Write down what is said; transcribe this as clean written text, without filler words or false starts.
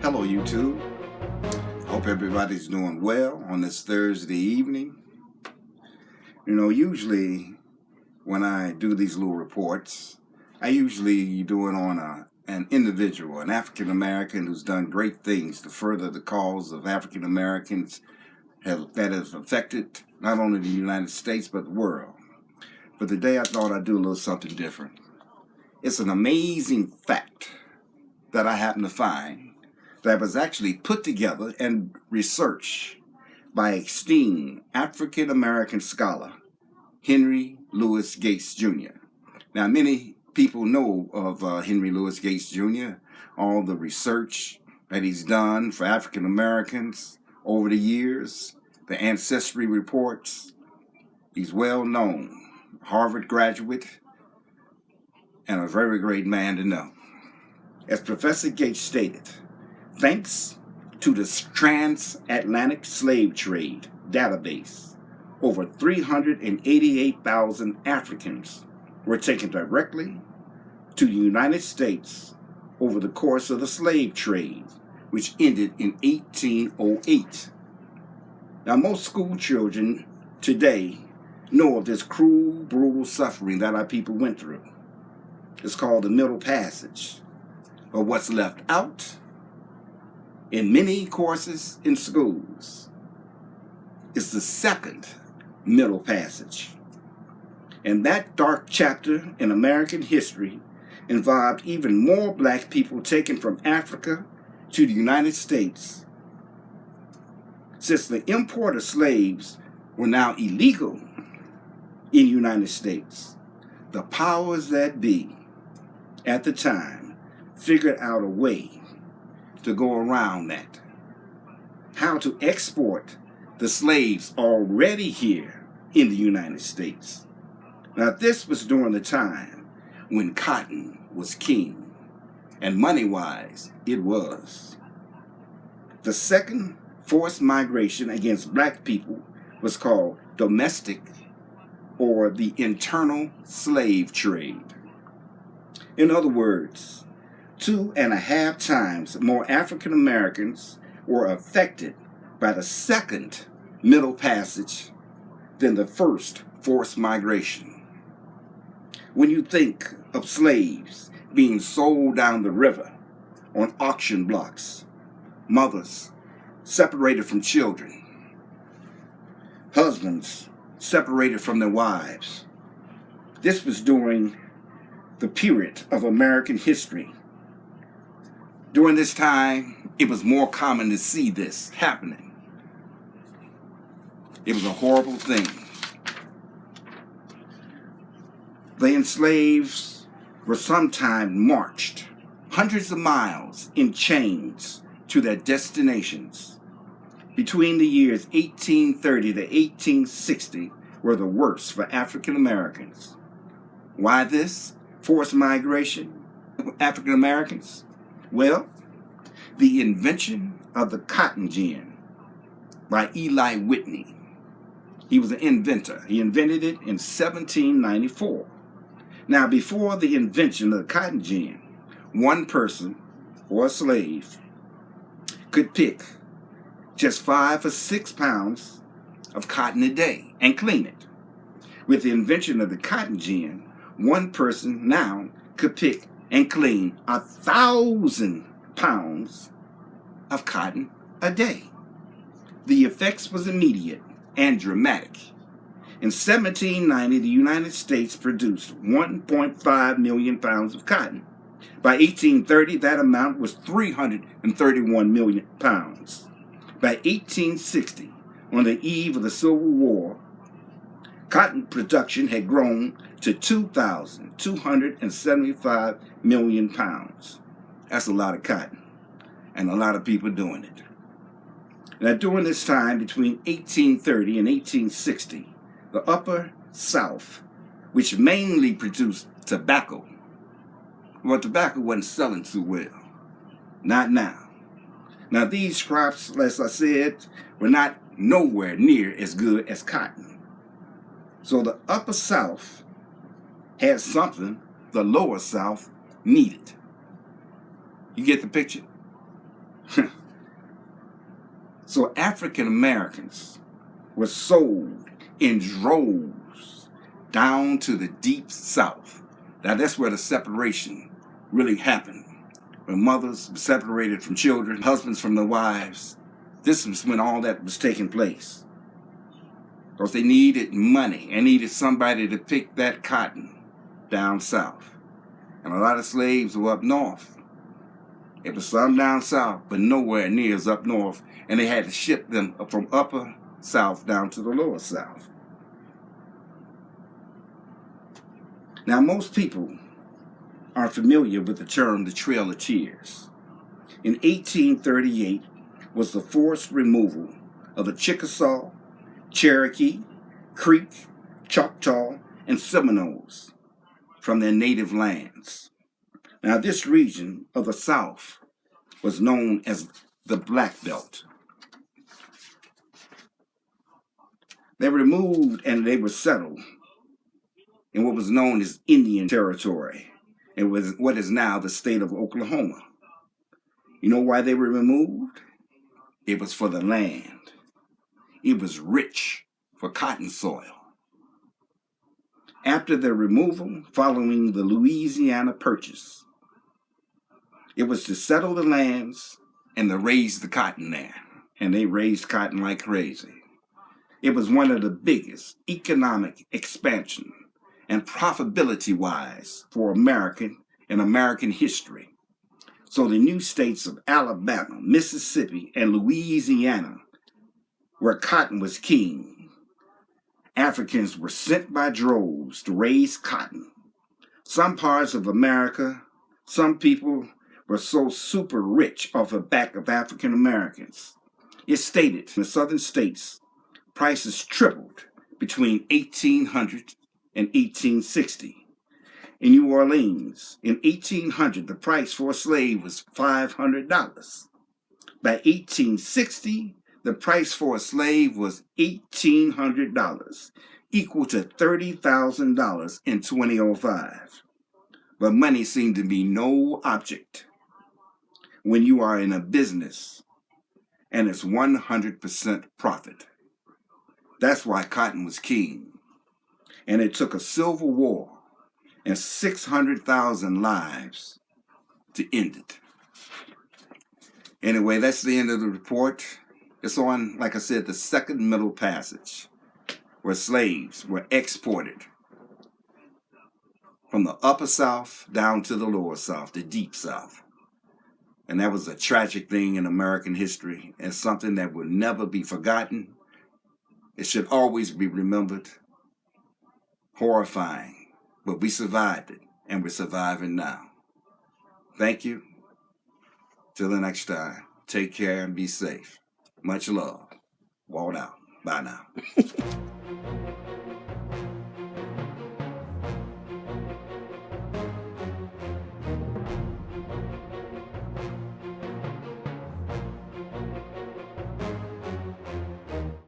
Hello, YouTube. Hope everybody's doing well on this Thursday evening. Usually when I do these little reports, I usually do it on an individual, an African American who's done great things to further the cause of African Americans that has affected not only the United States but the world. But today I thought I'd do a little something different. It's an amazing fact that I happened to find that was actually put together and researched by esteemed African American scholar Henry Louis Gates Jr. Now, many people know of Henry Louis Gates Jr., all the research that he's done for African Americans over the years, the ancestry reports. He's well known, Harvard graduate, and a very great man to know. As Professor Gates stated, thanks to the transatlantic slave trade database, over 388,000 Africans were taken directly to the United States over the course of the slave trade, which ended in 1808. Now, most school children today know of this cruel, brutal suffering that our people went through. It's called the Middle Passage. But what's left out in many courses in schools is the second Middle Passage. And that dark chapter in American history involved even more black people taken from Africa to the United States. Since the import of slaves were now illegal in the United States, the powers that be at the time figured out a way to go around that. How to export the slaves already here in the United States. Now, this was during the time when cotton was king, and money-wise, it was. The second forced migration against black people was called domestic or the internal slave trade. In other words, 2.5 times more African Americans were affected by the second Middle Passage than the first forced migration. When you think of slaves being sold down the river on auction blocks, mothers separated from children, husbands separated from their wives, this was during the period of American history. During this time, it was more common to see this happening. It was a horrible thing. The enslaved were sometimes marched hundreds of miles in chains to their destinations. Between the years 1830 to 1860 were the worst for African Americans. Why this forced migration of African Americans? Well, the invention of the cotton gin by Eli Whitney. He was an inventor. He invented it in 1794. Now, before the invention of the cotton gin, one person or a slave could pick just 5 or 6 pounds of cotton a day and clean it. With the invention of the cotton gin, one person now could pick and clean 1,000 pounds of cotton a day. The effects was immediate and dramatic. In 1790, the United States produced 1.5 million pounds of cotton. By 1830, that amount was 331 million pounds. By 1860, on the eve of the Civil War, cotton production had grown to 2,275 million pounds. That's a lot of cotton, and a lot of people doing it. Now, during this time, between 1830 and 1860, the Upper South, which mainly produced tobacco, well, tobacco wasn't selling too well. Not now. Now, these crops, as I said, were not nowhere near as good as cotton. So the Upper South had something the Lower South needed. You get the picture? So African Americans were sold in droves down to the deep South. Now that's where the separation really happened. When mothers were separated from children, husbands from their wives, this was when all that was taking place. Because they needed money and needed somebody to pick that cotton down south. And a lot of slaves were up north. It was some down south, but nowhere near as up north. And they had to ship them from upper south down to the lower south. Now, most people are familiar with the term the Trail of Tears. In 1838 was the forced removal of the Chickasaw, Cherokee, Creek, Choctaw, and Seminoles from their native lands. Now, this region of the South was known as the Black Belt. They were removed and they were settled in what was known as Indian Territory. It was what is now the state of Oklahoma. You know why they were removed? It was for the land. It was rich for cotton soil. After the removal, following the Louisiana Purchase, it was to settle the lands and to raise the cotton there. And they raised cotton like crazy. It was one of the biggest economic expansion and profitability-wise for American history. So the new states of Alabama, Mississippi, and Louisiana, where cotton was king, Africans were sent by droves to raise cotton. Some parts of America, some people were so super rich off the back of African Americans. It stated in the southern states, prices tripled between 1800 and 1860. In New Orleans, in 1800, the price for a slave was $500. By 1860, the price for a slave was $1,800, equal to $30,000 in 2005. But money seemed to be no object when you are in a business and it's 100% profit. That's why cotton was king. And it took a civil war and 600,000 lives to end it. Anyway, that's the end of the report. It's on, like I said, the second middle passage, where slaves were exported from the upper South down to the lower South, the deep South. And that was a tragic thing in American history and something that will never be forgotten. It should always be remembered. Horrifying. But we survived it, and we're surviving now. Thank you. Till the next time, take care and be safe. Much love. Walt out. Bye now.